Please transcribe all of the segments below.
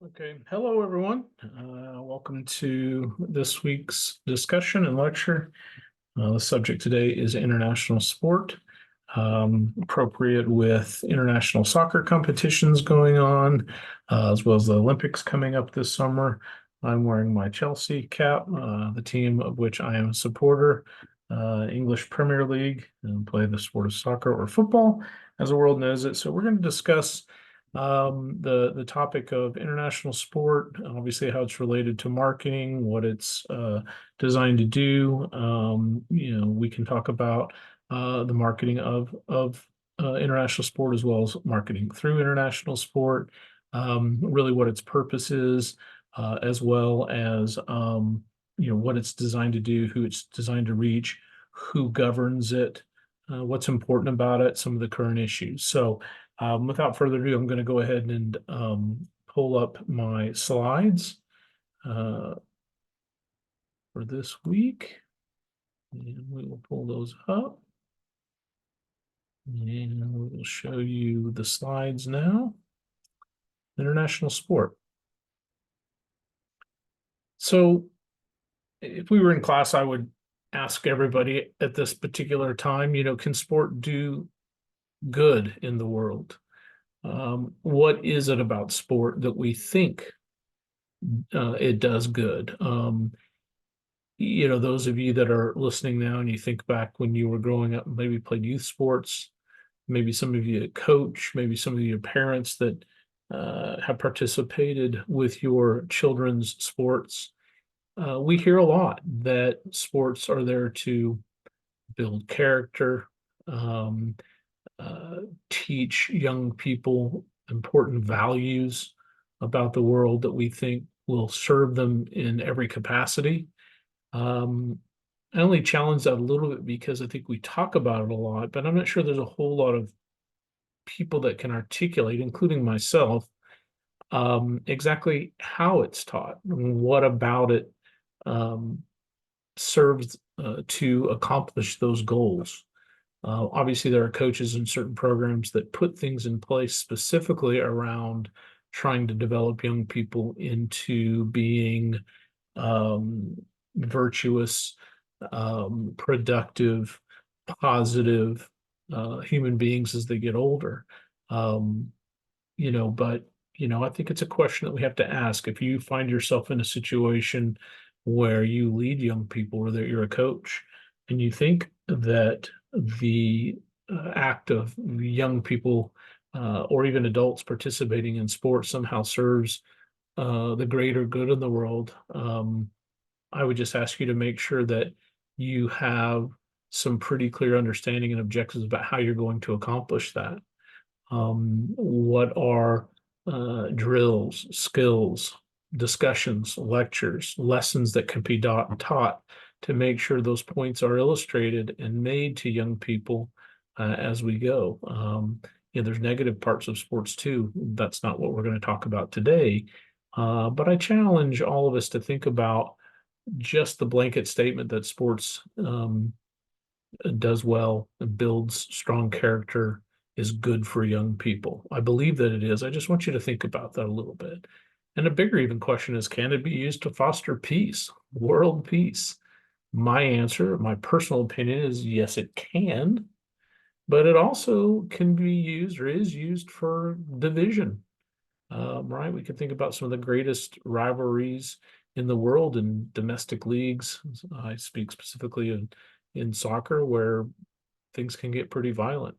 Okay, hello everyone. Welcome to this week's discussion and lecture. The subject today is international sport, appropriate with international soccer competitions going on, as well as the Olympics coming up this summer. I'm wearing my Chelsea cap, the team of which I am a supporter, English Premier League, and play the sport of soccer or football, as the world knows it. So we're going to discuss the topic of international sport, obviously how it's related to marketing, what it's designed to do. We can talk about the marketing of international sport as well as marketing through international sport, really what its purpose is, as well as what it's designed to do, who it's designed to reach, who governs it, what's important about it, some of the current issues. So without further ado, I'm going to go ahead and pull up my slides uh, for this week. And we will pull those up. And we will show you the slides now. International sport. So if we were in class, I would ask everybody at this particular time, can sport do good in the world? What is it about sport that we think it does good? Those of you that are listening now and you think back when you were growing up, maybe played youth sports, maybe some of you coach, maybe some of your parents that have participated with your children's sports. We hear a lot that sports are there to build character, um, teach young people important values about the world that we think will serve them in every capacity. Um, I only challenge that a little bit because I think we talk about it a lot, but I'm not sure there's a whole lot of people that can articulate, including myself, exactly how it's taught, what about it um, serves to accomplish those goals. Obviously, there are coaches in certain programs that put things in place specifically around trying to develop young people into being um, virtuous, productive, positive human beings as they get older. Um, but I think it's a question that we have to ask. If you find yourself in a situation where you lead young people, whether you're a coach, and you think that the act of young people or even adults participating in sports somehow serves the greater good in the world, I would just ask you to make sure that you have some pretty clear understanding and objectives about how you're going to accomplish that. What are drills, skills, discussions, lectures, lessons that can be taught to make sure those points are illustrated and made to young people as we go. There's negative parts of sports too. That's not what we're going to talk about today. But I challenge all of us to think about just the blanket statement that sports does well and builds strong character is good for young people. I believe that it is. I just want you to think about that a little bit. And a bigger even question is, can it be used to foster peace, world peace? My answer, my personal opinion is yes, it can, but it also can be used or is used for division. Right? We could think about some of the greatest rivalries in the world in domestic leagues. I speak specifically in soccer, where things can get pretty violent.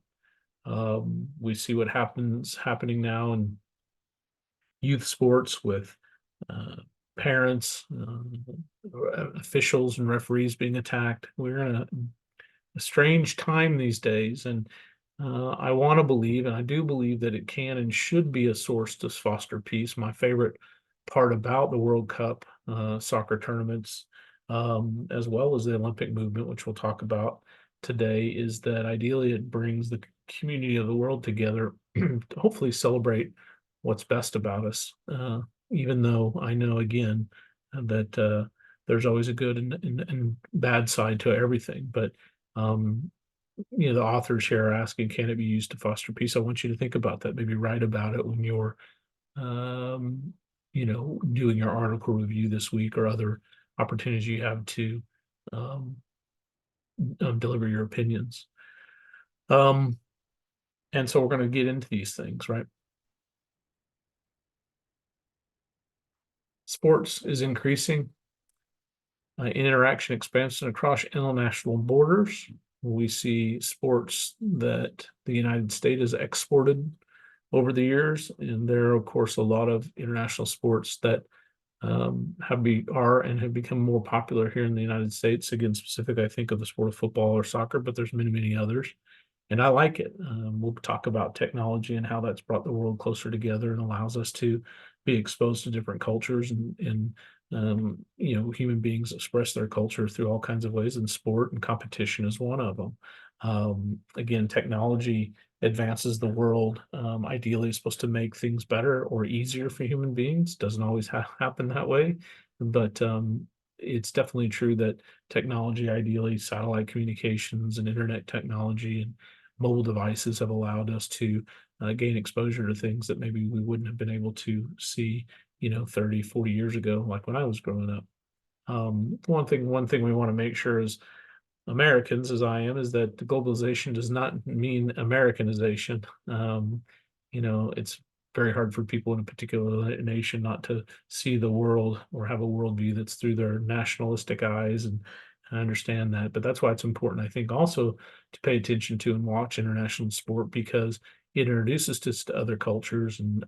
We see what happening now in youth sports with uh, parents, officials, and referees being attacked. We're in a strange time these days, and I want to believe, and I do believe that it can and should be a source to foster peace. My favorite part about the World Cup soccer tournaments, as well as the Olympic movement, which we'll talk about today, is that ideally it brings the community of the world together to hopefully celebrate what's best about us. Even though I know again that there's always a good and bad side to everything, but um, the authors here are asking, can it be used to foster peace? I want you to think about that. Maybe write about it when you're, um, doing your article review this week or other opportunities you have to um, deliver your opinions. And so we're going to get into these things, right? Sports is increasing in interaction expansion across international borders. We see sports that the United States has exported over the years, and there are, of course, a lot of international sports that are and have become more popular here in the United States. Again, specific, I think of the sport of football or soccer, but there's many, many others. And I like it. We'll talk about technology and how that's brought the world closer together and allows us to be exposed to different cultures and human beings express their culture through all kinds of ways, and sport and competition is one of them. Again, technology advances the world. Ideally, it's supposed to make things better or easier for human beings. Doesn't always happen that way, but it's definitely true that technology, ideally satellite communications and internet technology and mobile devices, have allowed us to gain exposure to things that maybe we wouldn't have been able to see 30, 40 years ago, like when I was growing up. One thing we want to make sure is Americans, as I am, is that the globalization does not mean Americanization. It's very hard for people in a particular nation not to see the world or have a worldview that's through their nationalistic eyes. And I understand that, but that's why it's important, I think, also to pay attention to and watch international sport, because it introduces us to other cultures and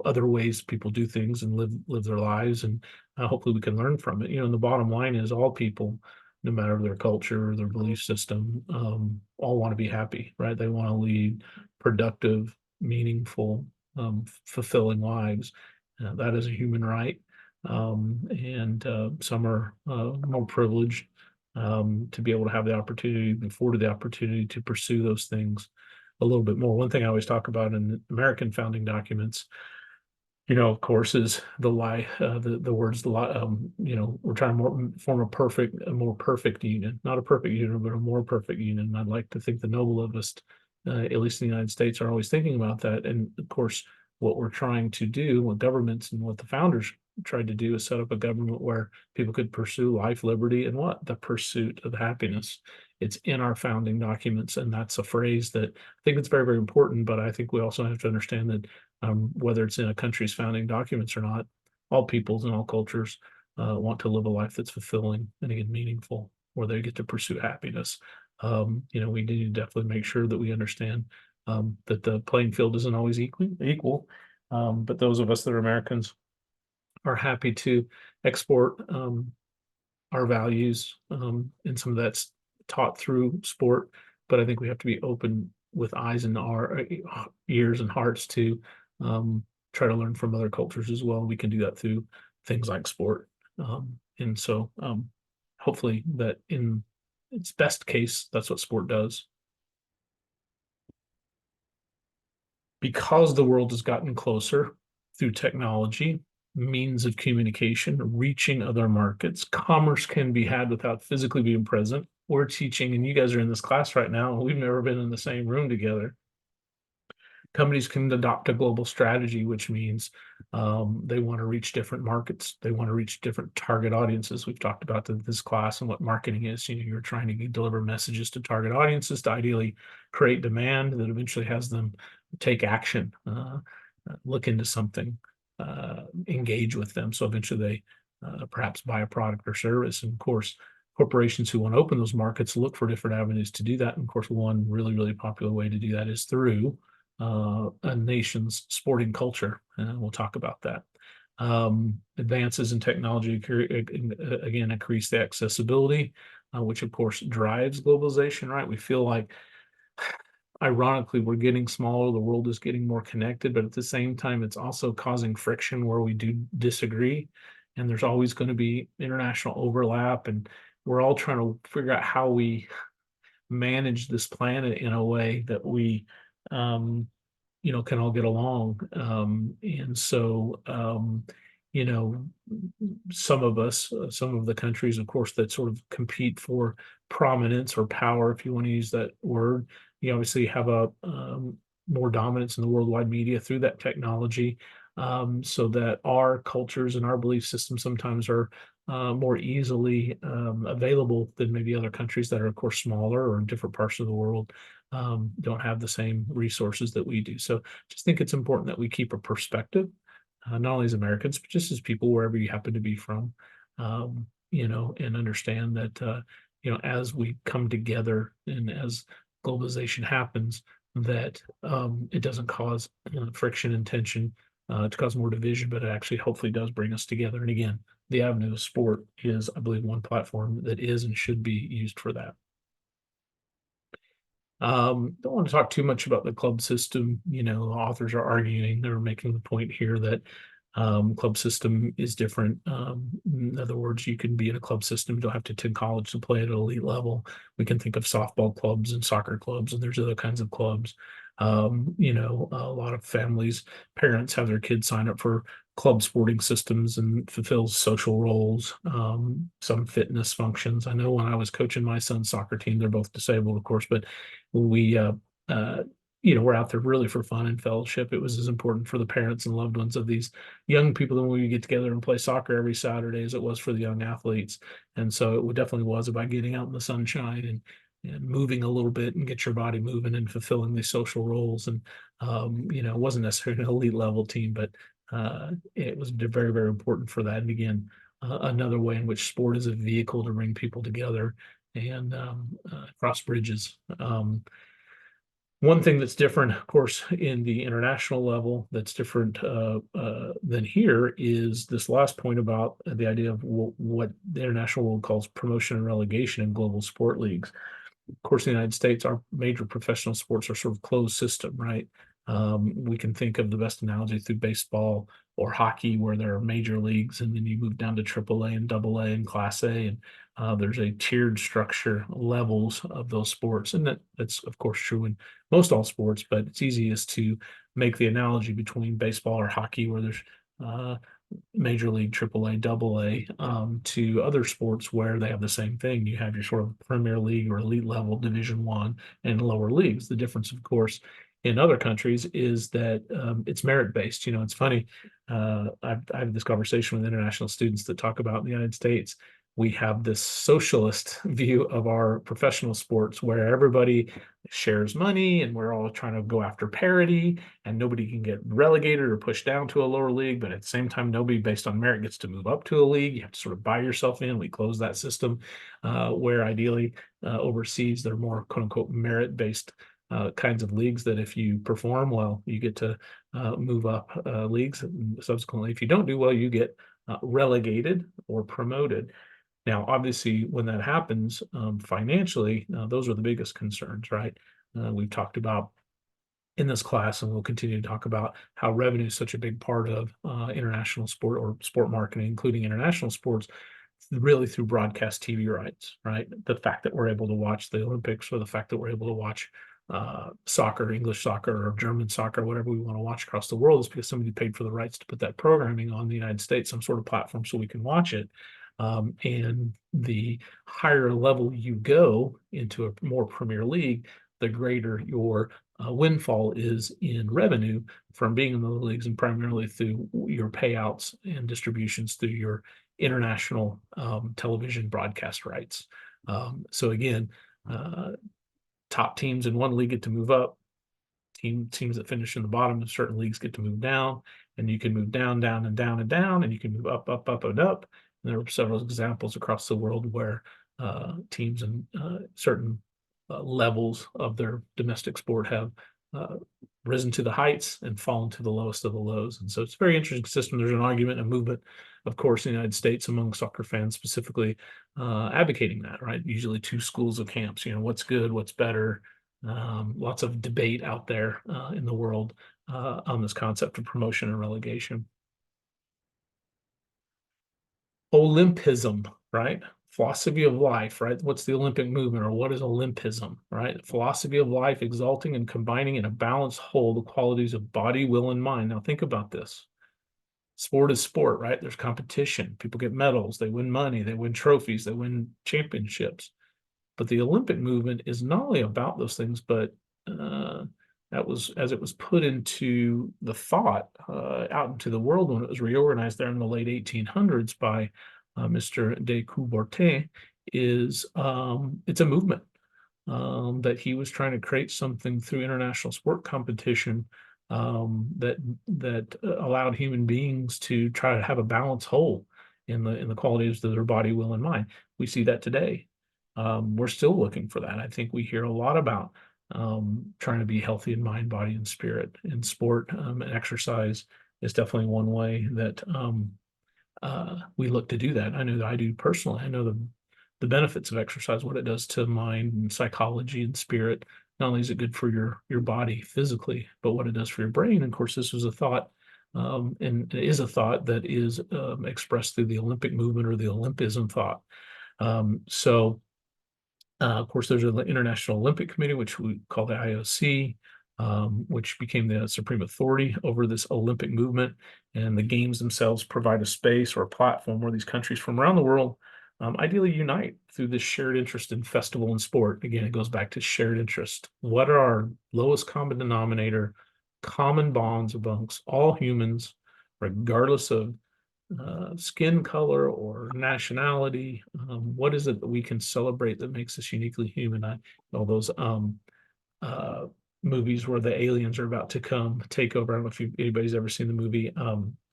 other ways people do things and live their lives, and hopefully we can learn from it. And the bottom line is all people, no matter their culture or their belief system, all want to be happy, right? They want to lead productive, meaningful, fulfilling lives. That is a human right. And some are more privileged to be able to have the opportunity, afforded the opportunity to pursue those things a little bit more. One thing I always talk about in American founding documents, of course, is the lie, the words, the lie, we're trying to form a more perfect union, not a perfect union, but a more perfect union. And I'd like to think the noblest, at least in the United States, are always thinking about that. And of course, what we're trying to do, what governments and what the founders tried to do, is set up a government where people could pursue life, liberty, and what? The pursuit of happiness. It's in our founding documents, and that's a phrase that I think it's very, very important. But I think we also have to understand that whether it's in a country's founding documents or not, all peoples and all cultures want to live a life that's fulfilling and again meaningful, where they get to pursue happiness. We need to definitely make sure that we understand that the playing field isn't always equal. But those of us that are Americans are happy to export our values, and some of that's taught through sport. But I think we have to be open with eyes and our ears and hearts to try to learn from other cultures as well. We can do that through things like sport. And so hopefully that in its best case, that's what sport does. Because the world has gotten closer through technology, means of communication, reaching other markets, commerce can be had without physically being present. We're teaching, and you guys are in this class right now, and we've never been in the same room together. Companies can adopt a global strategy, which means they want to reach different markets. They want to reach different target audiences. We've talked about this class and what marketing is. You're trying to deliver messages to target audiences to ideally create demand that eventually has them take action, look into something, engage with them. So eventually they perhaps buy a product or service. And of course, corporations who want to open those markets look for different avenues to do that. And of course, one really, really popular way to do that is through a nation's sporting culture. And we'll talk about that. Advances in technology, again, increase the accessibility, which of course drives globalization, right? We feel like, ironically, we're getting smaller, the world is getting more connected, but at the same time, it's also causing friction where we do disagree. And there's always going to be international overlap. And we're all trying to figure out how we manage this planet in a way that we can all get along. And so, some of us, some of the countries, of course, that sort of compete for prominence or power, if you want to use that word, you obviously have a more dominance in the worldwide media through that technology. so that our cultures and our belief systems sometimes are more easily available than maybe other countries that are, of course, smaller or in different parts of the world, don't have the same resources that we do. So just think it's important that we keep a perspective, not only as Americans, but just as people wherever you happen to be from, and understand that, as we come together and as globalization happens, that it doesn't cause friction and tension to cause more division, but it actually hopefully does bring us together. And again, the avenue of sport is, I believe, one platform that is and should be used for that. Don't want to talk too much about the club system. Authors are arguing, they're making the point here that club system is different. In other words, you can be in a club system, you don't have to attend college to play at an elite level. We can think of softball clubs and soccer clubs, and there's other kinds of clubs. A lot of families, parents have their kids sign up for club sporting systems and fulfills social roles, some fitness functions. I know when I was coaching my son's soccer team, they're both disabled, of course, but we uh, we're out there really for fun and fellowship. It was as important for the parents and loved ones of these young people when we get together and play soccer every Saturday as it was for the young athletes. And so it definitely was about getting out in the sunshine and moving a little bit and get your body moving and fulfilling these social roles. And it wasn't necessarily an elite level team, but it was very, very important for that. And again, another way in which sport is a vehicle to bring people together and cross bridges. One thing that's different, of course, in the international level that's different than here is this last point about the idea of what the international world calls promotion and relegation in global sport leagues. Of course, in the United States, our major professional sports are sort of closed system, right? We can think of the best analogy through baseball or hockey, where there are major leagues, and then you move down to AAA and AA and Class A, and there's a tiered structure levels of those sports, and that's of course true in most all sports. But it's easiest to make the analogy between baseball or hockey, where there's major league, AAA, AA, to other sports where they have the same thing. You have your sort of Premier League or elite level Division One and lower leagues. The difference, of course, in other countries is that it's merit based. It's funny. I have this conversation with international students that talk about in the United States. We have this socialist view of our professional sports where everybody shares money and we're all trying to go after parity and nobody can get relegated or pushed down to a lower league. But at the same time, nobody based on merit gets to move up to a league. You have to sort of buy yourself in. We close that system where ideally overseas, they're more quote unquote merit based kinds of leagues that if you perform well, you get to move up leagues. And subsequently, if you don't do well, you get relegated or promoted. Now, obviously, when that happens financially, those are the biggest concerns, right? We've talked about in this class, and we'll continue to talk about how revenue is such a big part of international sport or sport marketing, including international sports, really through broadcast TV rights, right? The fact that we're able to watch the Olympics, or the fact that we're able to watch soccer, English soccer, or German soccer, whatever we want to watch across the world, is because somebody paid for the rights to put that programming on the United States, some sort of platform so we can watch it. And the higher level you go into a more Premier League, the greater your windfall is in revenue from being in the leagues, and primarily through your payouts and distributions through your international television broadcast rights. So again, top teams in one league get to move up. Teams that finish in the bottom of certain leagues get to move down, and you can move down, down, and down, and down, and you can move up, up, up, and up. And there are several examples across the world where teams in certain levels of their domestic sport have risen to the heights and fallen to the lowest of the lows. And so it's a very interesting system. There's an argument and movement, of course, in the United States among soccer fans specifically advocating that, right? Usually two schools of camps, what's good, what's better. Lots of debate out there in the world on this concept of promotion and relegation. Olympism, right? Philosophy of life, right? What's the Olympic movement, or what is Olympism, right? Philosophy of life, exalting and combining in a balanced whole the qualities of body, will, and mind. Now think about this. Sport is sport, right? There's competition. People get medals, they win money, they win trophies, they win championships. But the Olympic movement is not only about those things, but as it was put into the thought out into the world when it was reorganized there in the late 1800s by Mr. de Coubertin, is it's a movement that he was trying to create something through international sport competition that allowed human beings to try to have a balanced whole in the qualities of their body, will, and mind. We see that today. We're still looking for that. I think we hear a lot about trying to be healthy in mind, body, and spirit. And sport and exercise is definitely one way that we look to do that. I know that I do personally. I know the benefits of exercise, what it does to mind and psychology and spirit. Not only is it good for your body physically, but what it does for your brain. And of course, this was a thought, and it is a thought that is expressed through the Olympic movement or the Olympism thought. So of course, there's an International Olympic Committee, which we call the IOC, which became the supreme authority over this Olympic movement. And the games themselves provide a space or a platform where these countries from around the world ideally unite through this shared interest in festival and sport. Again, it goes back to shared interest. What are our lowest common denominator, common bonds amongst all humans, regardless of skin color or nationality? What is it that we can celebrate that makes us uniquely human? All those uh, movies where the aliens are about to come take over. I don't know if anybody's ever seen the movie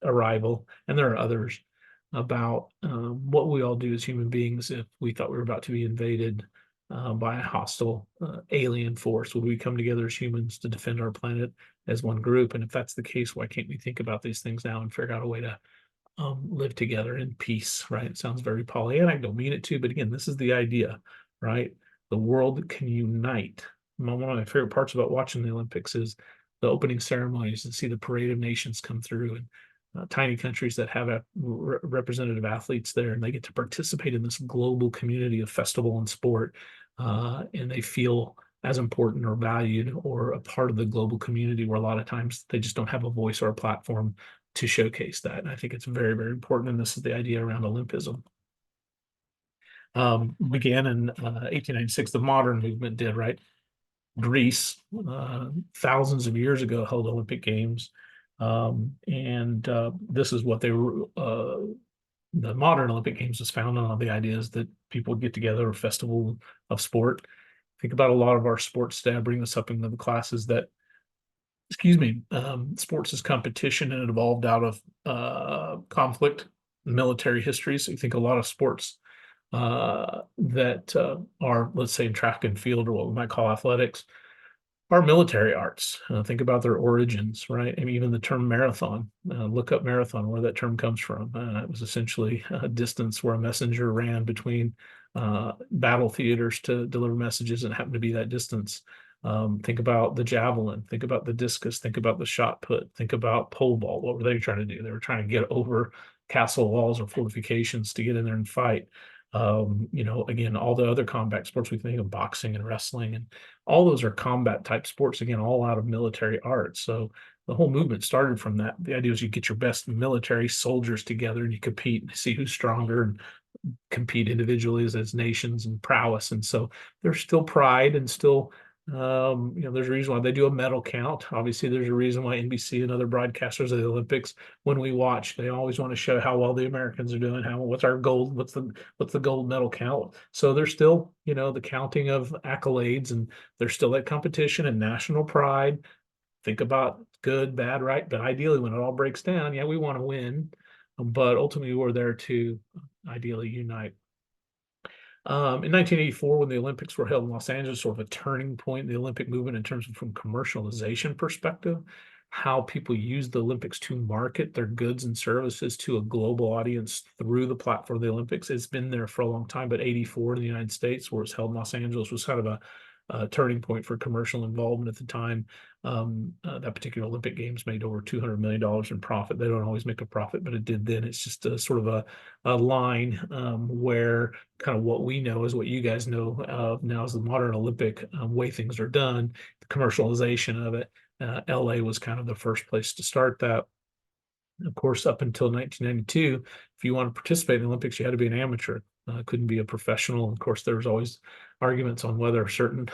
Arrival, and there are others about what we all do as human beings if we thought we were about to be invaded by a hostile alien force. Would we come together as humans to defend our planet as one group? And if that's the case, why can't we think about these things now and figure out a way to live together in peace, right? It sounds very Pollyanna. I don't mean it to, but again, this is the idea, right? The world can unite. One of my favorite parts about watching the Olympics is the opening ceremonies and see the parade of nations come through, and tiny countries that have representative athletes there, and they get to participate in this global community of festival and sport, and they feel as important or valued or a part of the global community, where a lot of times they just don't have a voice or a platform to showcase that. And I think it's very, very important. And this is the idea around Olympism. Began in 1896, the modern movement did, right? Greece, thousands of years ago, held Olympic Games. And this is what they were, the modern Olympic Games was founded on the ideas that people would get together, a festival of sport. Think about a lot of our sports today. I bring this up in the classes that sports is competition, and it evolved out of conflict, military history. So you think a lot of sports that are, let's say, in track and field, or what we might call athletics, are military arts. Think about their origins, right? I mean, even the term marathon, look up marathon, where that term comes from. It was essentially a distance where a messenger ran between battle theaters to deliver messages, and it happened to be that distance. Think about the javelin, think about the discus, think about the shot put, think about pole vault. What were they trying to do? They were trying to get over castle walls or fortifications to get in there and fight. Again, all the other combat sports, we think of boxing and wrestling, and all those are combat type sports, again, all out of military arts. So the whole movement started from that. The idea was you get your best military soldiers together and you compete and see who's stronger, and compete individually as nations and prowess. And so there's still pride and still there's a reason why they do a medal count. Obviously, there's a reason why NBC and other broadcasters of the Olympics, when we watch, they always want to show how well the Americans are doing, what's our gold, what's the gold medal count. So there's still, the counting of accolades, and there's still that competition and national pride. Think about good, bad, right? But ideally, when it all breaks down, yeah, we want to win, but ultimately we're there to ideally unite. In 1984, when the Olympics were held in Los Angeles, sort of a turning point in the Olympic movement in terms of from commercialization perspective, how people use the Olympics to market their goods and services to a global audience through the platform of the Olympics. It's been there for a long time, but 84 in the United States, where it's held in Los Angeles, was kind of a turning point for commercial involvement at the time. That particular Olympic Games made over $200 million in profit. They don't always make a profit, but it did then. It's just a sort of a line where kind of what we know is what you guys know now is the modern Olympic way things are done, the commercialization of it. LA was kind of the first place to start that. Of course, up until 1992, if you want to participate in the Olympics, you had to be an amateur. Couldn't be a professional. Of course, there was always arguments on whether certain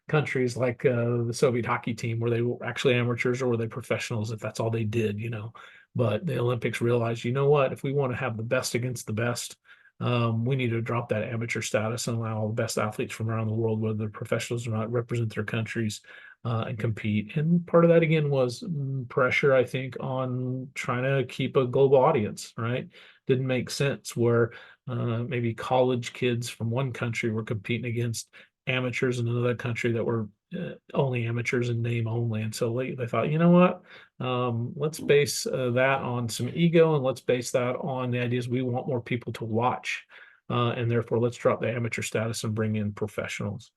countries like the Soviet hockey team, where they were actually amateurs or were they professionals if that's all they did, you know. But the Olympics realized, you know what, if we want to have the best against the best, we need to drop that amateur status and allow all the best athletes from around the world, whether they're professionals or not, represent their countries and compete. And part of that again was pressure, I think, on trying to keep a global audience, right? Didn't make sense where maybe college kids from one country were competing against amateurs in another country that were only amateurs in name only. And so they thought, you know what? Let's base that on some ego, and let's base that on the ideas we want more people to watch. And therefore, let's drop the amateur status and bring in professionals.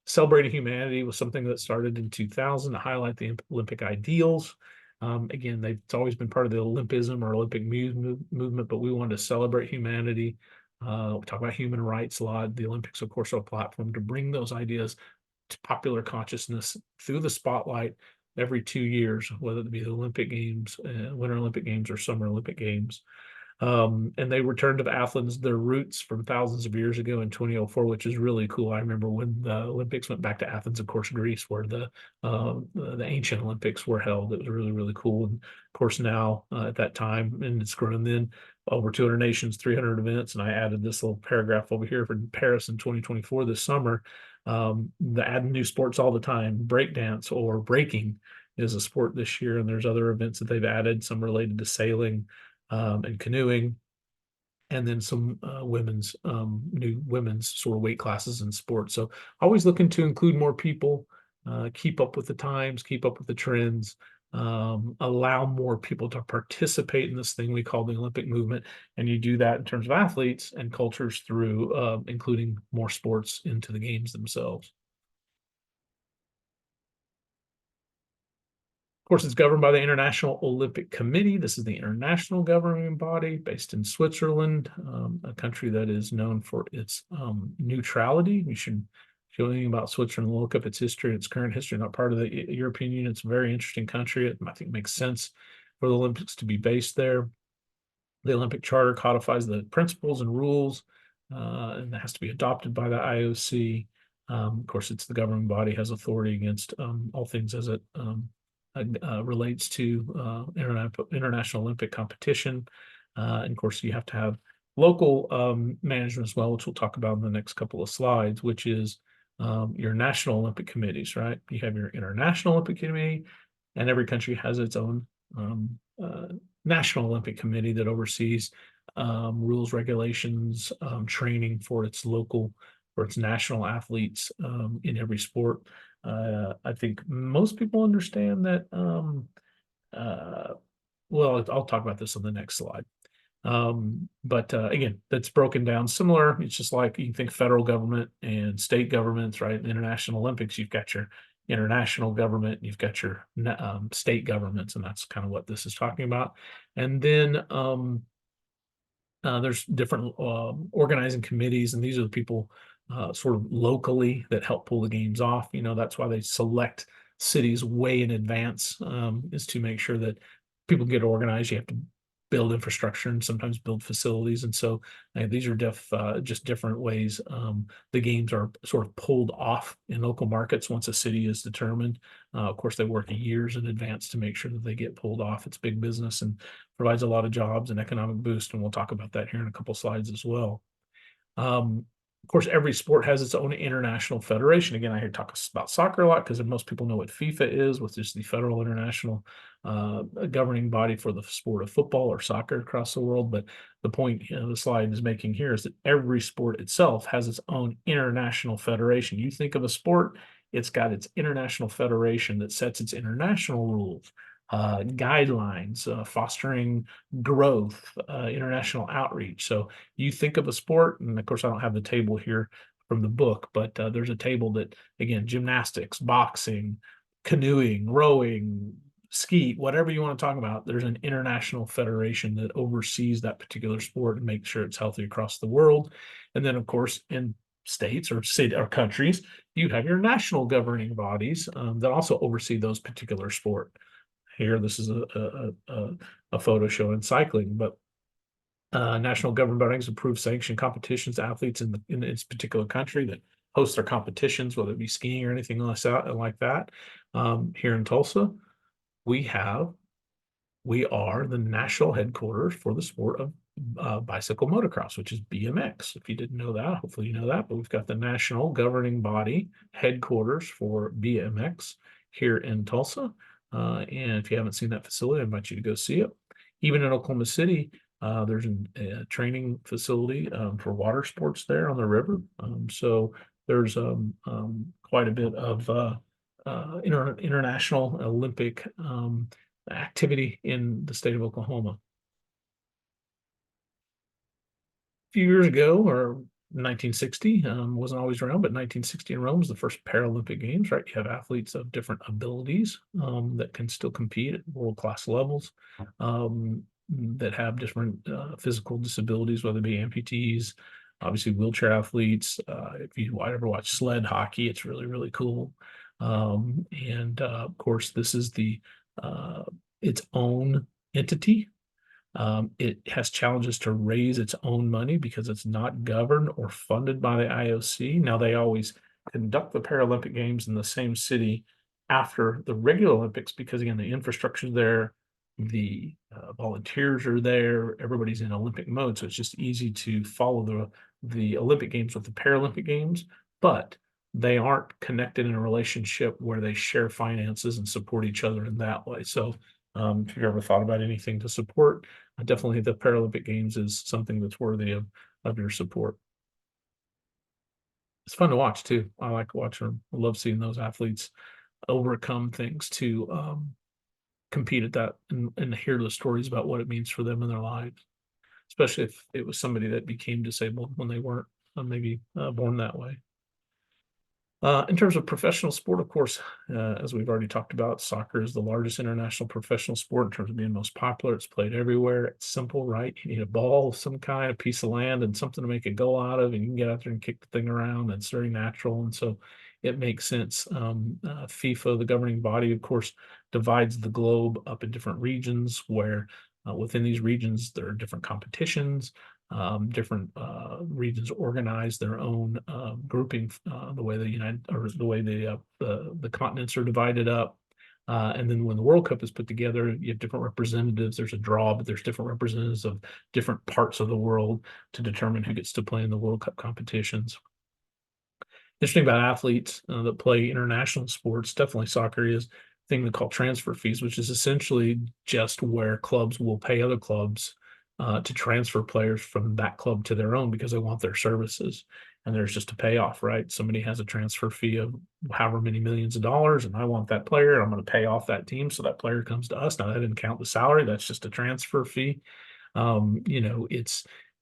Celebrating Humanity was something that started in 2000 to highlight the Olympic ideals. Again, it's always been part of the Olympism or Olympic movement, but we wanted to celebrate humanity. We talk about human rights a lot. The Olympics, of course, are a platform to bring those ideas to popular consciousness through the spotlight every 2 years, whether it be the Olympic Games, Winter Olympic Games, or Summer Olympic Games. And they returned to Athens, their roots from thousands of years ago in 2004, which is really cool. I remember when the Olympics went back to Athens, of course, Greece, where the ancient Olympics were held. It was really, really cool. And of course, now at that time, and it's grown then over 200 nations, 300 events. And I added this little paragraph over here for Paris in 2024 this summer. They're adding new sports all the time. Breakdance or breaking is a sport this year, and there's other events that they've added, some related to sailing and canoeing, and then some new women's sort of weight classes in sports. So always looking to include more people, keep up with the times, keep up with the trends, allow more people to participate in this thing we call the Olympic movement. And you do that in terms of athletes and cultures through including more sports into the games themselves. Of course, it's governed by the International Olympic Committee. This is the international governing body based in Switzerland, a country that is known for its neutrality. You should, if you know anything about Switzerland, look up its history, its current history, not part of the European Union. It's a very interesting country. I think it makes sense for the Olympics to be based there. The Olympic Charter codifies the principles and rules, and it has to be adopted by the IOC. Of course, it's the governing body, has authority against all things as it relates to international Olympic competition. And of course, you have to have local management as well, which we'll talk about in the next couple of slides, which is your national Olympic committees, right? You have your International Olympic Committee, and every country has its own National Olympic Committee that oversees rules, regulations, training for its national athletes in every sport. I think most people understand that. Well, I'll talk about this on the next slide. But again, that's broken down similar. It's just like you think federal government and state governments, right? The International Olympics, you've got your international government, you've got your state governments, and that's kind of what this is talking about. And then there's different organizing committees, and these are the people sort of locally that help pull the games off. You know, that's why they select cities way in advance, is to make sure that people get organized. You have to build infrastructure and sometimes build facilities. And so these are just different ways the games are sort of pulled off in local markets once a city is determined. Of course, they work years in advance to make sure that they get pulled off. It's big business and provides a lot of jobs and economic boost. And we'll talk about that here in a couple slides as well. Of course, every sport has its own international federation. Again, I hear talk about soccer a lot because most people know what FIFA is, which is the Federal International governing body for the sport of football or soccer across the world. But the point the slide is making here is that every sport itself has its own international federation. You think of a sport, it's got its international federation that sets its international rules. Guidelines, fostering growth, international outreach. So you think of a sport, and of course, I don't have the table here from the book, but there's a table that, again, gymnastics, boxing, canoeing, rowing, ski, whatever you want to talk about, there's an international federation that oversees that particular sport and makes sure it's healthy across the world. And then, of course, in states or countries, you have your national governing bodies that also oversee those particular sport. Here, this is a photo showing cycling, but national governing bodies approve sanctioned competitions, athletes in its particular country that host their competitions, whether it be skiing or anything like that. Here in Tulsa, we are the national headquarters for the sport of bicycle motocross, which is BMX. If you didn't know that, hopefully you know that, but we've got the national governing body headquarters for BMX here in Tulsa. And if you haven't seen that facility, I invite you to go see it. Even in Oklahoma City, there's a training facility for water sports there on the river. So there's quite a bit of international Olympic activity in the state of Oklahoma. A few years ago, or 1960, wasn't always around, but 1960 in Rome was the first Paralympic Games, right? You have athletes of different abilities that can still compete at world-class levels, that have different physical disabilities, whether it be amputees, obviously wheelchair athletes. If you ever watch sled hockey, it's really, really cool. And of course, this is its own entity. It has challenges to raise its own money because it's not governed or funded by the IOC. Now, they always conduct the Paralympic Games in the same city after the regular Olympics because, again, the infrastructure is there, the volunteers are there, everybody's in Olympic mode. So it's just easy to follow the Olympic Games with the Paralympic Games, but they aren't connected in a relationship where they share finances and support each other in that way. So if you've ever thought about anything to support, definitely the Paralympic Games is something that's worthy of your support. It's fun to watch too. I like watching. I love seeing those athletes overcome things to compete at that and hear the stories about what it means for them in their lives, especially if it was somebody that became disabled when they weren't maybe born that way. In terms of professional sport, of course, as we've already talked about, soccer is the largest international professional sport in terms of being most popular. It's played everywhere. It's simple, right? You need a ball of some kind, a piece of land, and something to make a goal out of, and you can get out there and kick the thing around. It's very natural, and so it makes sense. FIFA, the governing body, of course, divides the globe up in different regions where within these regions, there are different competitions. Different regions organize their own grouping, the way the continents are divided up. And then when the World Cup is put together, you have different representatives. There's a draw, but there's different representatives of different parts of the world to determine who gets to play in the World Cup competitions. Interesting about athletes that play international sports, definitely soccer is a thing they call transfer fees, which is essentially just where clubs will pay other clubs to transfer players from that club to their own because they want their services. And there's just a payoff, right? Somebody has a transfer fee of however many millions of dollars, and I want that player. I'm going to pay off that team, so that player comes to us. Now, that didn't count the salary. That's just a transfer fee.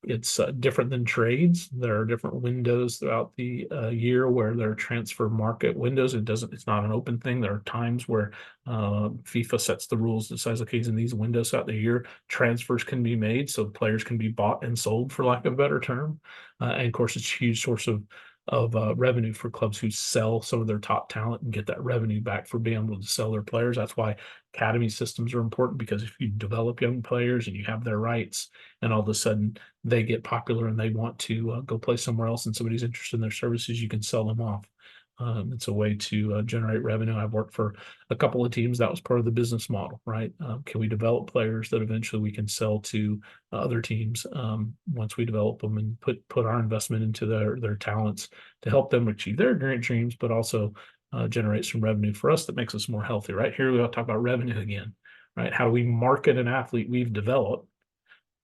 It's different than trades. There are different windows throughout the year where there are transfer market windows. It's not an open thing. There are times where FIFA sets the rules that says, okay, in these windows throughout the year, transfers can be made, so players can be bought and sold, for lack of a better term. And of course, it's a huge source of revenue for clubs who sell some of their top talent and get that revenue back for being able to sell their players. That's why academy systems are important, because if you develop young players and you have their rights and all of a sudden they get popular and they want to go play somewhere else and somebody's interested in their services, you can sell them off. It's a way to generate revenue. I've worked for a couple of teams. That was part of the business model, right? Can we develop players that eventually we can sell to other teams once we develop them and put our investment into their talents to help them achieve their great dreams, but also generate some revenue for us that makes us more healthy, right? Here we all talk about revenue again, right? How do we market an athlete we've developed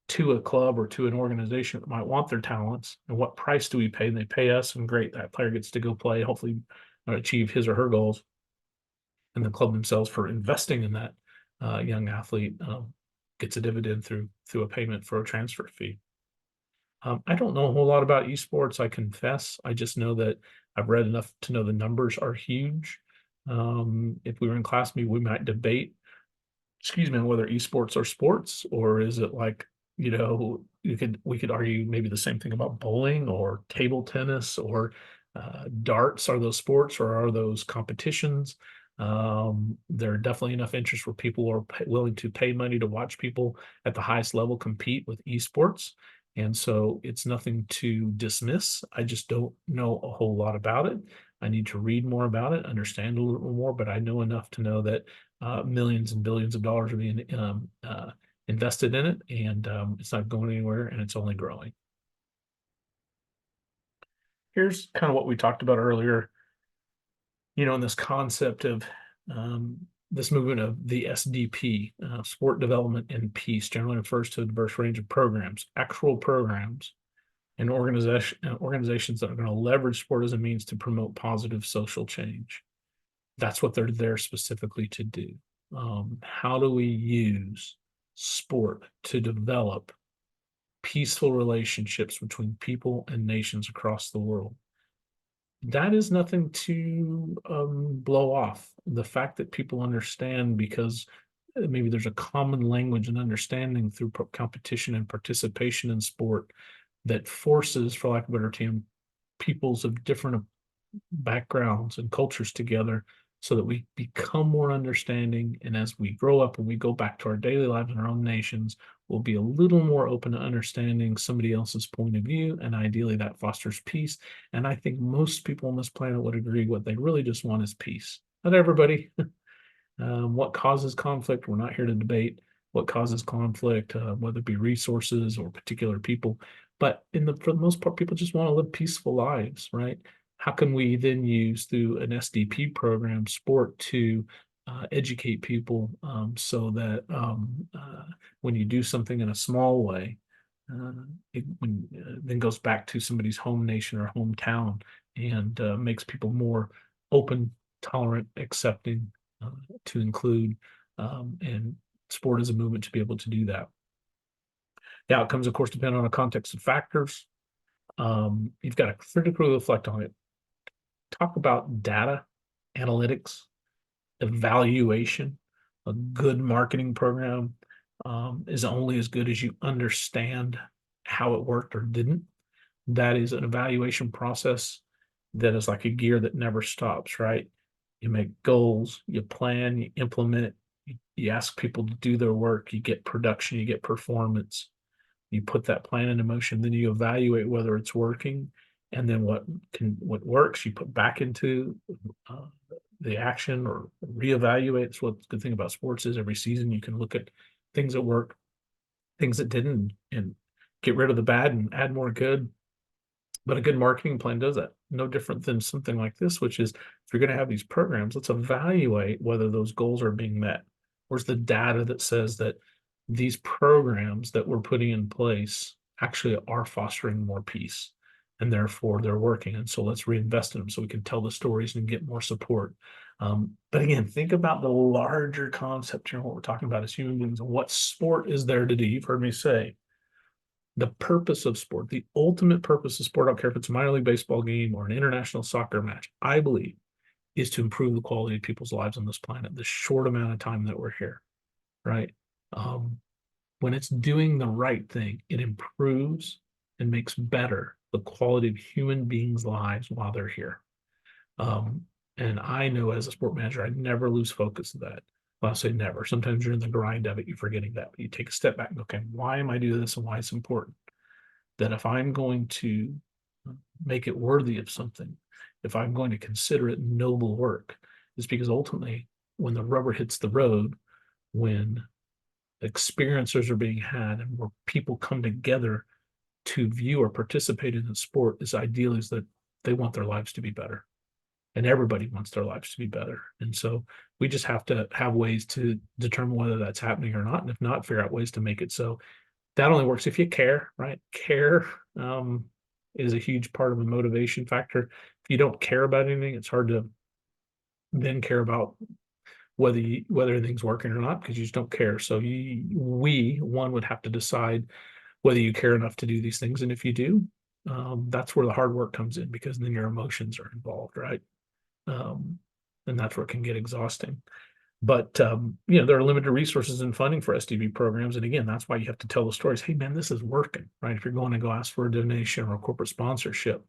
to a club or to an organization that might want their talents, and what price do we pay? And they pay us, and great, that player gets to go play, hopefully achieve his or her goals. And the club themselves, for investing in that young athlete, gets a dividend through a payment for a transfer fee. I don't know a whole lot about esports, I confess. I just know that I've read enough to know the numbers are huge. If we were in class, we might debate, whether esports are sports, or is it like, we could argue maybe the same thing about bowling or table tennis or darts. Are those sports or are those competitions? There are definitely enough interest where people are willing to pay money to watch people at the highest level compete with esports. And so it's nothing to dismiss. I just don't know a whole lot about it. I need to read more about it, understand a little more, but I know enough to know that millions and billions of dollars are being invested in it, and it's not going anywhere, and it's only growing. Here's kind of what we talked about earlier, in this concept of this movement of the SDP, Sport Development and Peace, generally refers to a diverse range of programs, actual programs, and organizations that are going to leverage sport as a means to promote positive social change. That's what they're there specifically to do. How do we use sport to develop peaceful relationships between people and nations across the world? That is nothing to blow off. The fact that people understand because maybe there's a common language and understanding through competition and participation in sport that forces, for lack of a better term, peoples of different backgrounds and cultures together so that we become more understanding. And as we grow up and we go back to our daily lives in our own nations, we'll be a little more open to understanding somebody else's point of view. And ideally, that fosters peace. And I think most people on this planet would agree what they really just want is peace. Not everybody. What causes conflict? We're not here to debate what causes conflict, whether it be resources or particular people. But for the most part, people just want to live peaceful lives, right? How can we then use through an SDP program sport to educate people so that when you do something in a small way, then goes back to somebody's home nation or hometown and makes people more open, tolerant, accepting, to include, and sport is a movement to be able to do that. The outcomes, of course, depend on a context of factors. You've got to critically reflect on it. Talk about data, analytics, evaluation. A good marketing program is only as good as you understand how it worked or didn't. That is an evaluation process that is like a gear that never stops, right? You make goals, you plan, you implement, you ask people to do their work, you get production, you get performance, you put that plan into motion, then you evaluate whether it's working, and then what works you put back into uh, the action or reevaluate. That's what the good thing about sports is. Every season you can look at things that work, things that didn't, and get rid of the bad and add more good. But a good marketing plan does that. No different than something like this, which is if you're going to have these programs, let's evaluate whether those goals are being met. Where's the data that says that these programs that we're putting in place actually are fostering more peace and therefore they're working? And so let's reinvest in them so we can tell the stories and get more support. But again, think about the larger concept here. What we're talking about is human beings and what sport is there to do. You've heard me say the purpose of sport, the ultimate purpose of sport, I don't care if it's a minor league baseball game or an international soccer match, I believe, is to improve the quality of people's lives on this planet, the short amount of time that we're here, right? When it's doing the right thing, it improves and makes better the quality of human beings' lives while they're here. And I know as a sport manager, I never lose focus of that. Well, I'll say never. Sometimes you're in the grind of it, you're forgetting that. But you take a step back and go, okay, why am I doing this and why it's important? That if I'm going to make it worthy of something, if I'm going to consider it noble work, is because ultimately, when the rubber hits the road, when experiences are being had and where people come together to view or participate in the sport, is ideally is that they want their lives to be better. And everybody wants their lives to be better. And so we just have to have ways to determine whether that's happening or not. And if not, figure out ways to make it so. That only works if you care, right? Care is a huge part of the motivation factor. If you don't care about anything, it's hard to then care about whether anything's working or not because you just don't care. So one would have to decide whether you care enough to do these things, and if you do, that's where the hard work comes in because then your emotions are involved, right? And that's where it can get exhausting. But there are limited resources and funding for SDP programs, and again, that's why you have to tell the stories. Hey, man, this is working, right? If you're going to go ask for a donation or a corporate sponsorship,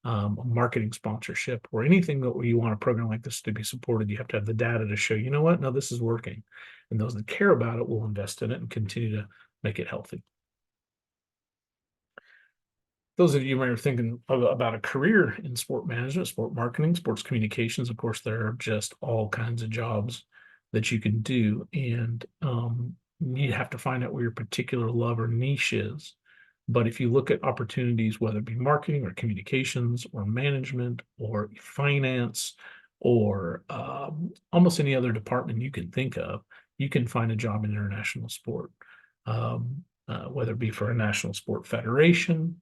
a marketing sponsorship, or anything that you want a program like this to be supported, you have to have the data to show, you know what? No, this is working, and those that care about it will invest in it and continue to make it healthy. those of you who are thinking about a career in sport management, sport marketing, sports communications, of course, there are just all kinds of jobs that you can do. And you have to find out where your particular love or niche is. But if you look at opportunities, whether it be marketing or communications or management or finance or almost any other department you can think of, you can find a job in international sport, whether it be for a national sport federation,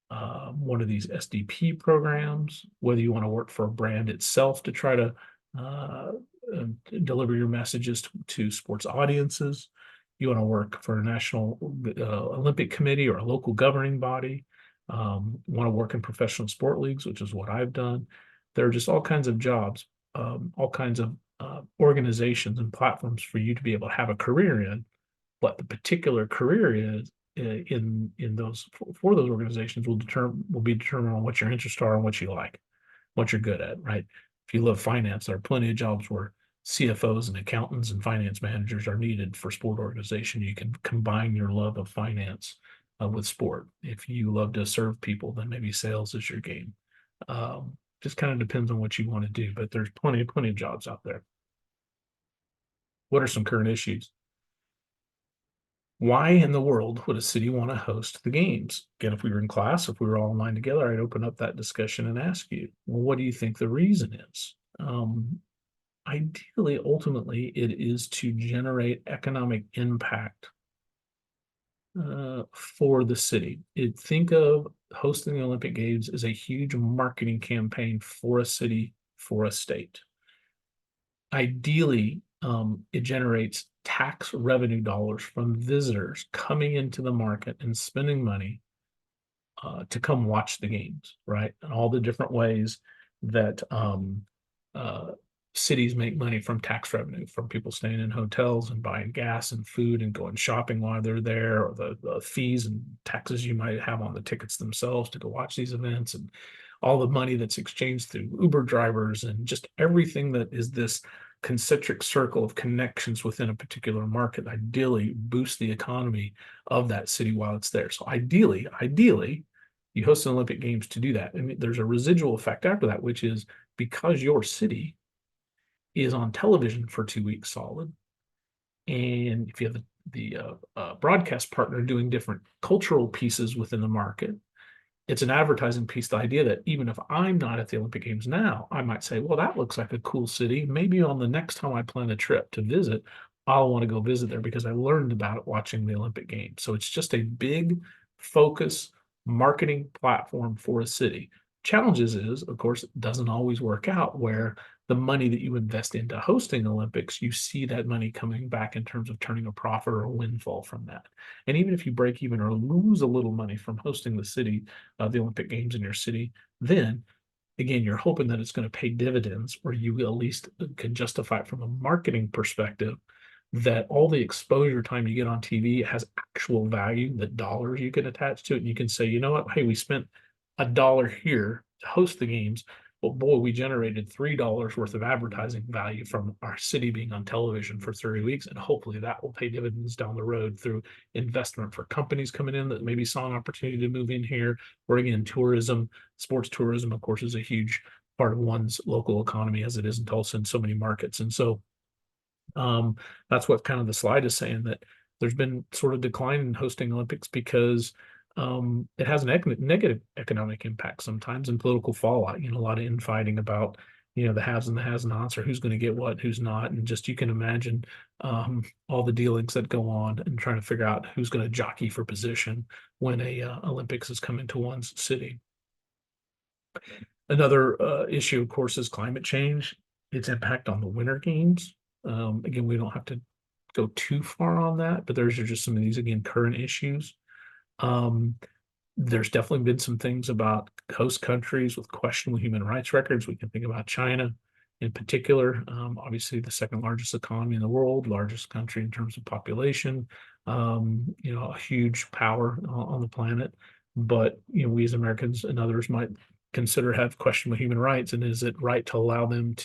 one of these SDP programs, whether you want to work for a brand itself to try to uh, deliver your messages to sports audiences. You want to work for a national Olympic committee or a local governing body. Want to work in professional sport leagues, which is what I've done. There are just all kinds of jobs, all kinds of organizations and platforms for you to be able to have a career in. What the particular career is in those for those organizations will be determined on what your interests are and what you like, what you're good at, right? If you love finance, there are plenty of jobs where CFOs and accountants and finance managers are needed for sport organization. You can combine your love of finance with sport. If you love to serve people, then maybe sales is your game. Just kind of depends on what you want to do, but there's plenty of jobs out there. What are some current issues? Why in the world would a city want to host the games? Again, if we were in class, if we were all online together, I'd open up that discussion and ask you, well, what do you think the reason is? Ideally, ultimately, it is to generate economic impact for the city. Think of hosting the Olympic Games as a huge marketing campaign for a city, for a state. Ideally, it generates tax revenue dollars from visitors coming into the market and spending money to come watch the games, right? And all the different ways that cities make money from tax revenue, from people staying in hotels and buying gas and food and going shopping while they're there, or the fees and taxes you might have on the tickets themselves to go watch these events, and all the money that's exchanged through Uber drivers and just everything that is this concentric circle of connections within a particular market ideally boost the economy of that city while it's there. So ideally, you host an Olympic Games to do that. And there's a residual effect after that, which is because your city is on television for 2 weeks solid, and if you have the broadcast partner doing different cultural pieces within the market, it's an advertising piece. The idea that even if I'm not at the Olympic Games now, I might say, well, that looks like a cool city. Maybe on the next time I plan a trip to visit, I'll want to go visit there because I learned about it watching the Olympic Games. So it's just a big focus marketing platform for a city. Challenges is, of course, it doesn't always work out where the money that you invest into hosting Olympics, you see that money coming back in terms of turning a profit or a windfall from that. And even if you break even or lose a little money from hosting the Olympic Games in your city, then again, you're hoping that it's going to pay dividends, or you at least can justify it from a marketing perspective that all the exposure time you get on TV has actual value, the dollars you can attach to it. And you can say, you know what, hey, we spent $1 here to host the games, but boy, we generated $3 worth of advertising value from our city being on television for 30 weeks. And hopefully that will pay dividends down the road through investment for companies coming in that maybe saw an opportunity to move in here, or again, tourism, sports tourism, of course, is a huge part of one's local economy, as it is in Tulsa and so many markets. And so that's what kind of the slide is saying, that there's been sort of decline in hosting Olympics because it has an negative economic impact sometimes, and political fallout. A lot of infighting about the haves and the has-nots, or who's going to get what, who's not, and just you can imagine all the dealings that go on and trying to figure out who's going to jockey for position when a Olympics is coming to one's city. Another issue, of course, is climate change. Its impact on the Winter Games. Again, we don't have to go too far on that, but there's just some of these, again, current issues. There's definitely been some things about host countries with questionable human rights records. We can think about China in particular, obviously the second largest economy in the world, largest country in terms of population, a huge power on the planet. But, we as Americans and others might consider have questionable human rights. And is it right to allow them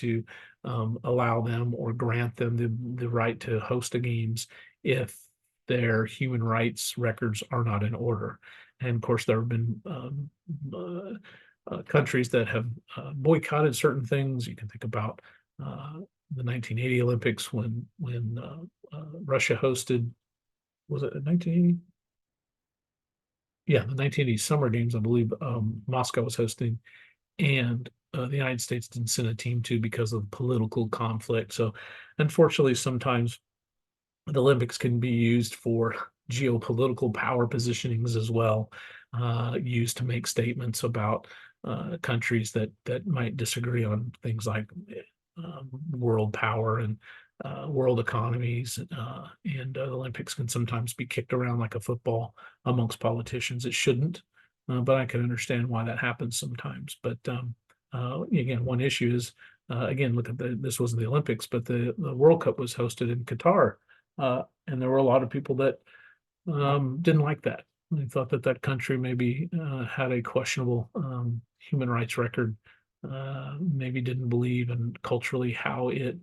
or grant them the right to host the games if their human rights records are not in order. And of course, there have been countries that have boycotted certain things. You can think about the 1980 Olympics when Russia hosted, was it 1980? Yeah, the 1980 Summer Games, I believe Moscow was hosting, and the United States didn't send a team to because of political conflict. So, unfortunately, sometimes the Olympics can be used for geopolitical power positionings as well, used to make statements about countries that might disagree on things like world power and world economies. And the Olympics can sometimes be kicked around like a football amongst politicians. It shouldn't, but I can understand why that happens sometimes. But again, one issue is again, look at this wasn't the Olympics, but the World Cup was hosted in Qatar, and there were a lot of people that didn't like that. They thought that that country maybe had a questionable human rights record, maybe didn't believe in culturally how it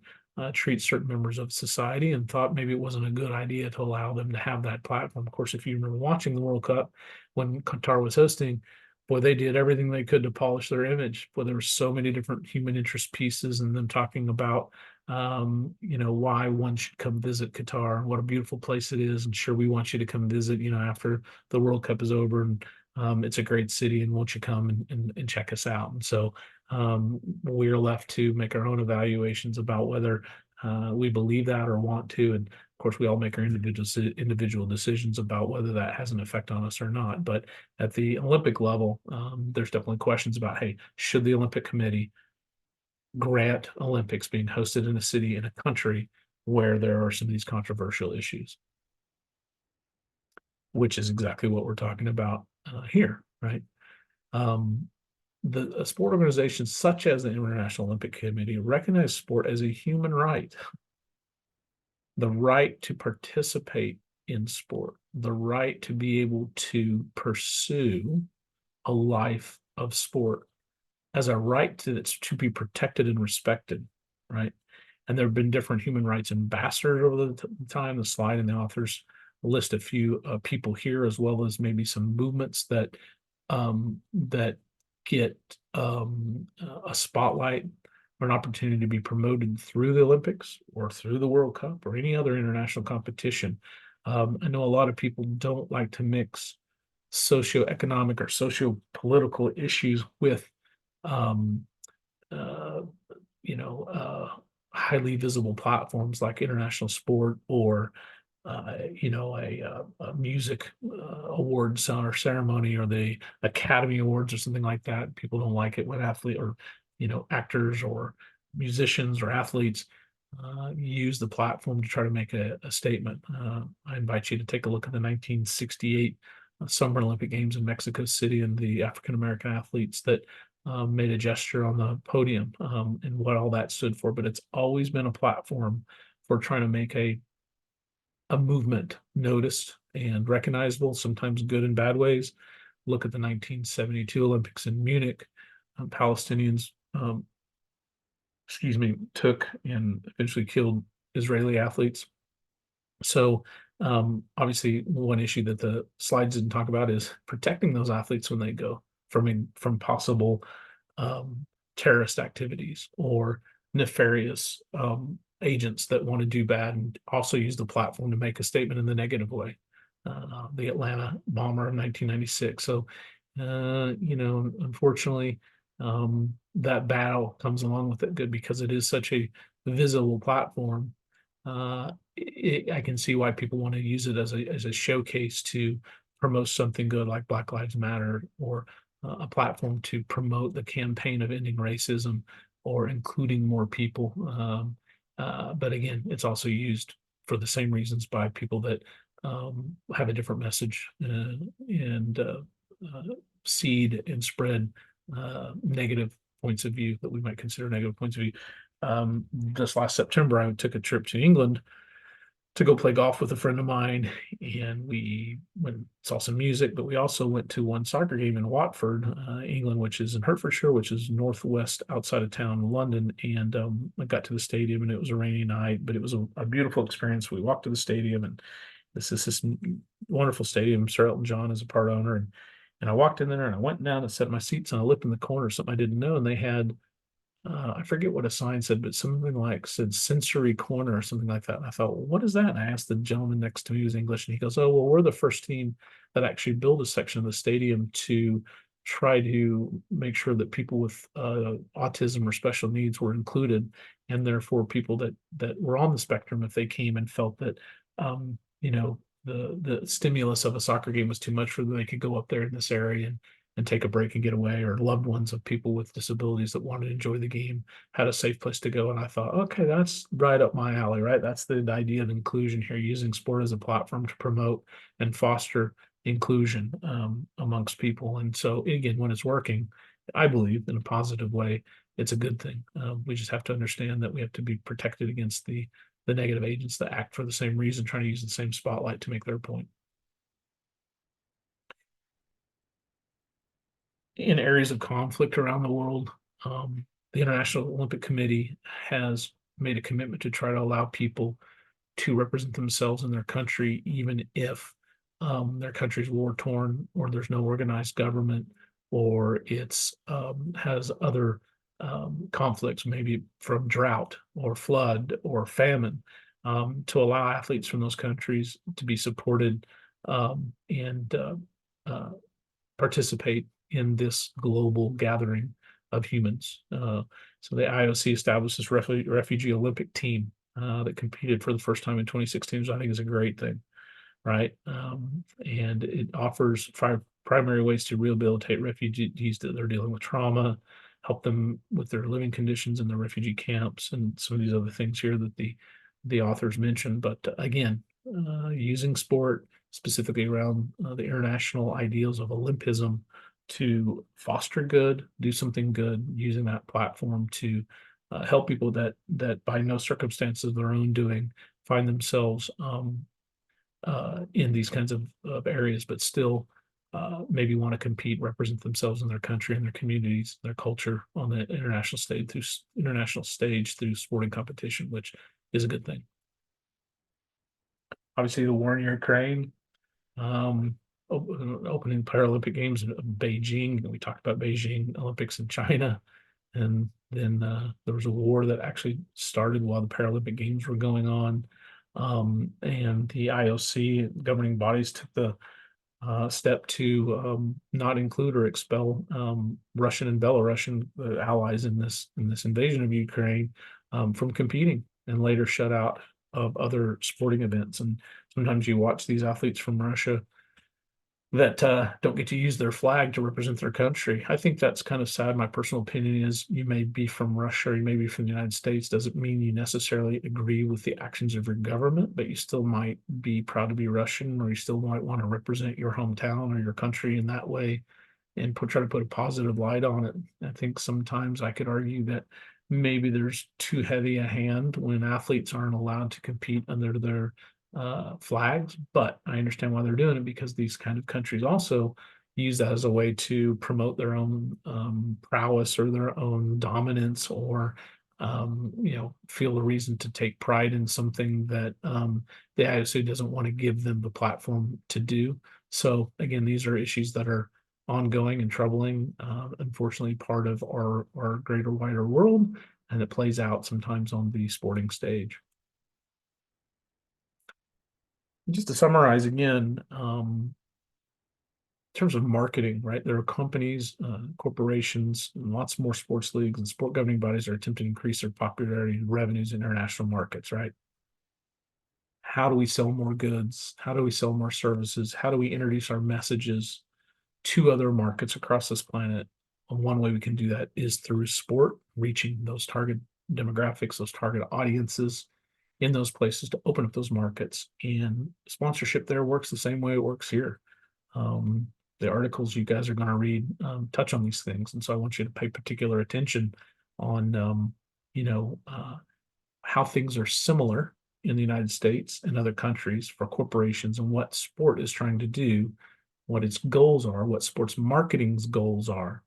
treats certain members of society, and thought maybe it wasn't a good idea to allow them to have that platform. Of course, if you remember watching the World Cup when Qatar was hosting, boy, they did everything they could to polish their image. Boy, there were so many different human interest pieces, and them talking about why one should come visit Qatar, what a beautiful place it is, and sure, we want you to come visit, after the World Cup is over, and it's a great city, and won't you come and check us out? And so we're left to make our own evaluations about whether we believe that or want to, and of course, we all make our individual decisions about whether that has an effect on us or not. But at the Olympic level, there's definitely questions about, hey, should the Olympic Committee grant Olympics being hosted in a city, in a country where there are some of these controversial issues, which is exactly what we're talking about here, right? The sport organizations such as the International Olympic Committee recognize sport as a human right, the right to participate in sport, the right to be able to pursue a life of sport as a right that's to be protected and respected, right? And there have been different human rights ambassadors over the time. The slide and the authors list a few people here, as well as maybe some movements that get a spotlight or an opportunity to be promoted through the Olympics or through the World Cup or any other international competition. I know a lot of people don't like to mix socioeconomic or socio-political issues with um, uh, highly visible platforms like international sport or a music awards or ceremony or the Academy Awards or something like that. People don't like it when athlete or actors or musicians or athletes use the platform to try to make a statement. I invite you to take a look at the 1968 Summer Olympic Games in Mexico City and the African American athletes that made a gesture on the podium and what all that stood for. But it's always been a platform for trying to make a movement noticed and recognizable, sometimes good and bad ways. Look at the 1972 Olympics in Munich. Palestinians, took and eventually killed Israeli athletes. So obviously, one issue that the slides didn't talk about is protecting those athletes when they go from possible terrorist activities or nefarious agents that want to do bad and also use the platform to make a statement in the negative way. The Atlanta bomber of 1996. So, unfortunately, that battle comes along with it good because it is such a visible platform. I can see why people want to use it as a showcase to promote something good like Black Lives Matter or a platform to promote the campaign of ending racism or including more people. But again, it's also used for the same reasons by people that have a different message and seed and spread negative points of view that we might consider negative points of view. This last September, I took a trip to England to go play golf with a friend of mine, and we saw some music, but we also went to one soccer game in Watford, England, which is in Hertfordshire, which is northwest outside of town, London. And I got to the stadium, and it was a rainy night, but it was a beautiful experience. We walked to the stadium, and this is this wonderful stadium. Sir Elton John is a part owner, and I walked in there and I went down and set my seats on a lip in the corner, something I didn't know, and they had I forget what a sign said, but something like said sensory corner or something like that. And I thought, well, what is that? And I asked the gentleman next to me who's English, and he goes, oh, well, we're the first team that actually built a section of the stadium to try to make sure that people with autism or special needs were included, and therefore people that were on the spectrum, if they came and felt that the stimulus of a soccer game was too much for them, they could go up there in this area and take a break and get away, or loved ones of people with disabilities that wanted to enjoy the game had a safe place to go. And I thought, okay, that's right up my alley, right? That's the idea of inclusion here, using sport as a platform to promote and foster inclusion amongst people. And so, again, when it's working, I believe in a positive way, it's a good thing. We just have to understand that we have to be protected against the negative agents that act for the same reason, trying to use the same spotlight to make their point. In areas of conflict around the world, the International Olympic Committee has made a commitment to try to allow people to represent themselves in their country, even if their country's war torn, or there's no organized government, or it's has other conflicts, maybe from drought or flood or famine, to allow athletes from those countries to be supported and participate in this global gathering of humans. So the IOC established this refugee Olympic team that competed for the first time in 2016, which I think is a great thing, right? And it offers 5 primary ways to rehabilitate refugees that they're dealing with trauma, help them with their living conditions in the refugee camps, and some of these other things here that the authors mentioned. But again, using sport specifically around the international ideals of Olympism to foster good, do something good, using that platform to help people that by no circumstances of their own doing find themselves in these kinds of areas, but still maybe want to compete, represent themselves in their country and their communities, their culture on the international stage through sporting competition, which is a good thing. Obviously, the war in Ukraine, opening Paralympic Games in Beijing. We talked about Beijing Olympics in China. And then there was a war that actually started while the Paralympic Games were going on. And the IOC governing bodies took the step to not include or expel Russian and Belarusian allies in this invasion of Ukraine from competing, and later shut out of other sporting events. And sometimes you watch these athletes from Russia that don't get to use their flag to represent their country. I think that's kind of sad. My personal opinion is, you may be from Russia, or you may be from the United States, doesn't mean you necessarily agree with the actions of your government, but you still might be proud to be Russian, or you still might want to represent your hometown or your country in that way and try to put a positive light on it. I think sometimes I could argue that maybe there's too heavy a hand when athletes aren't allowed to compete under their flags, but I understand why they're doing it, because these kind of countries also use that as a way to promote their own prowess or their own dominance, or feel a reason to take pride in something that the IOC doesn't want to give them the platform to do. So again, these are issues that are ongoing and troubling, unfortunately part of our greater, wider world, and it plays out sometimes on the sporting stage. Just to summarize again, in terms of marketing, right? There are companies, corporations, and lots more sports leagues and sport governing bodies are attempting to increase their popularity and revenues in international markets, right? How do we sell more goods? How do we sell more services? How do we introduce our messages to other markets across this planet? And one way we can do that is through sport, reaching those target demographics, those target audiences in those places to open up those markets. And sponsorship there works the same way it works here. The articles you guys are going to read touch on these things, and so I want you to pay particular attention on how things are similar in the United States and other countries for corporations, and what sport is trying to do, what its goals are, what sports marketing's goals are.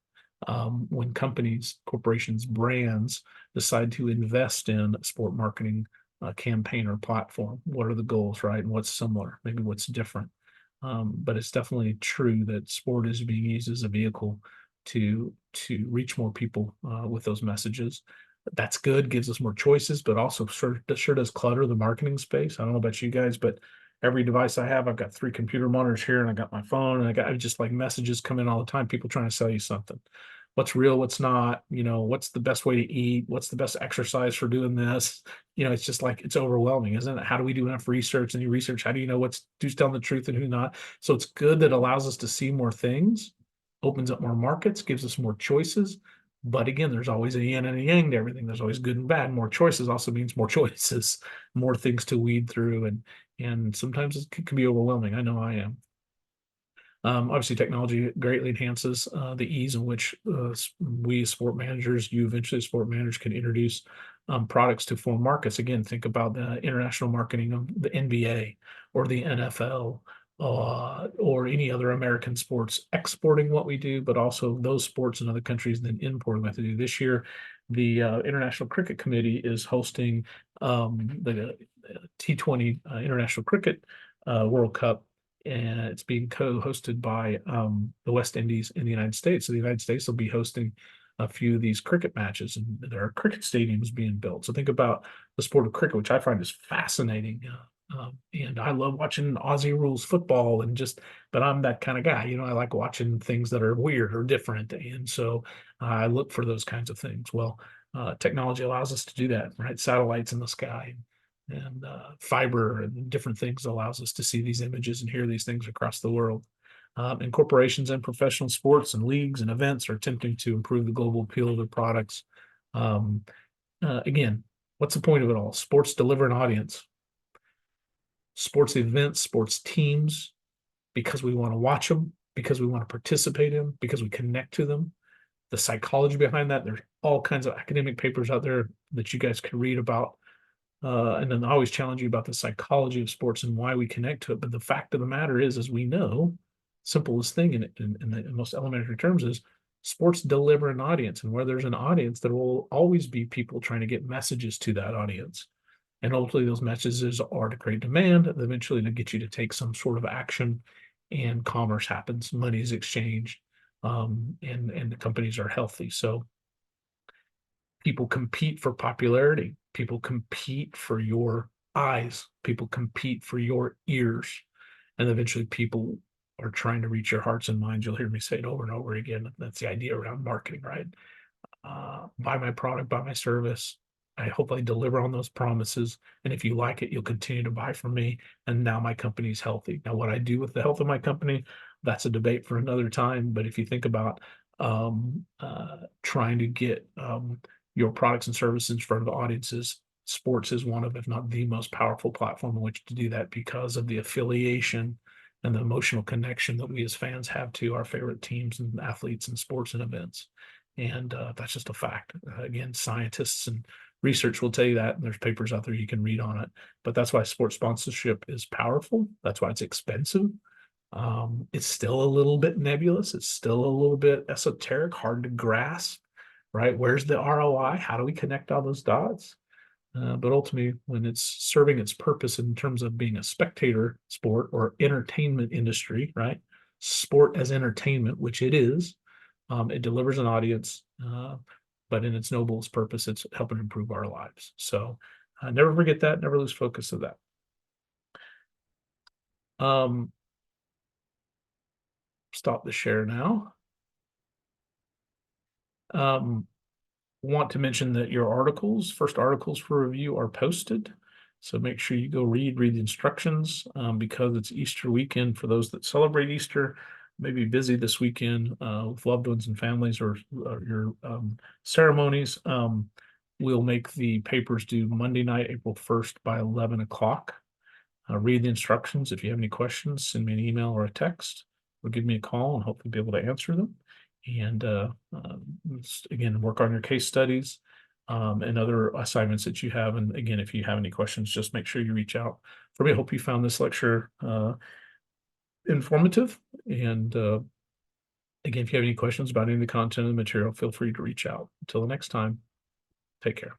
When companies, corporations, brands decide to invest in sport marketing, campaign or platform? What are the goals, right? And what's similar? Maybe what's different? But it's definitely true that sport is being used as a vehicle to reach more people with those messages. That's good, gives us more choices, but also sure does clutter the marketing space. I don't know about you guys, but every device I have, I've got 3 computer monitors here, and I got my phone, and I got just like messages come in all the time. People trying to sell you something. What's real? What's not? What's the best way to eat? What's the best exercise for doing this? It's just like it's overwhelming, isn't it? How do we do enough research? And you research, how do you know who's telling the truth and who not? So it's good that it allows us to see more things, opens up more markets, gives us more choices. But again, there's always a yin and a yang to everything. There's always good and bad. More choices also means more choices, more things to weed through, and sometimes it can be overwhelming. I know I am. Obviously, technology greatly enhances the ease in which we as sport managers, you eventually as sport managers, can introduce products to foreign markets. Again, think about the international marketing of the NBA or the NFL or any other American sports, exporting what we do, but also those sports in other countries, then importing what they do. This year, the International Cricket Committee is hosting the T20 International Cricket World Cup, and it's being co-hosted by the West Indies in the United States. So the United States will be hosting a few of these cricket matches, and there are cricket stadiums being built. So think about the sport of cricket, which I find is fascinating. And I love watching Aussie rules football, but I'm that kind of guy. I like watching things that are weird or different. And so I look for those kinds of things. Well, technology allows us to do that, right? Satellites in the sky and fiber and different things allows us to see these images and hear these things across the world. And corporations and professional sports and leagues and events are attempting to improve the global appeal of their products. Again, what's the point of it all? Sports deliver an audience. Sports events, sports teams, because we want to watch them, because we want to participate in them, because we connect to them. The psychology behind that, there's all kinds of academic papers out there that you guys can read about. And then I always challenge you about the psychology of sports and why we connect to it. But the fact of the matter is, as we know, simplest thing in the most elementary terms is sports deliver an audience. And where there's an audience, there will always be people trying to get messages to that audience. And ultimately, those messages are to create demand, eventually to get you to take some sort of action, and commerce happens, money is exchanged, and the companies are healthy. So people compete for popularity. People compete for your eyes. People compete for your ears. And eventually people are trying to reach your hearts and minds. You'll hear me say it over and over again. That's the idea around marketing, right? Buy my product, buy my service. I hope I deliver on those promises. And if you like it, you'll continue to buy from me. And now my company's healthy. Now, what I do with the health of my company, that's a debate for another time. But if you think about trying to get your products and services in front of audiences, sports is one of, if not the most powerful platform in which to do that, because of the affiliation and the emotional connection that we as fans have to our favorite teams and athletes and sports and events. And that's just a fact. Again, scientists and research will tell you that. And there's papers out there you can read on it. But that's why sports sponsorship is powerful. That's why it's expensive. It's still a little bit nebulous. It's still a little bit esoteric, hard to grasp, right? Where's the ROI? How do we connect all those dots? But ultimately, when it's serving its purpose in terms of being a spectator sport or entertainment industry, right? Sport as entertainment, which it is, it delivers an audience, but in its noblest purpose, it's helping improve our lives. So never forget that, never lose focus of that. Stop the share now. Want to mention that your first articles for review are posted. So make sure you go read the instructions, because it's Easter weekend. For those that celebrate Easter, maybe busy this weekend with loved ones and families, or your ceremonies. We'll make the papers due Monday night, April 1st by 11 o'clock. Read the instructions. If you have any questions, send me an email or a text, or give me a call, and hopefully be able to answer them. And again, work on your case studies and other assignments that you have. And again, if you have any questions, just make sure you reach out for me. I hope you found this lecture informative. And again, if you have any questions about any of the content of the material, feel free to reach out. Until the next time, take care.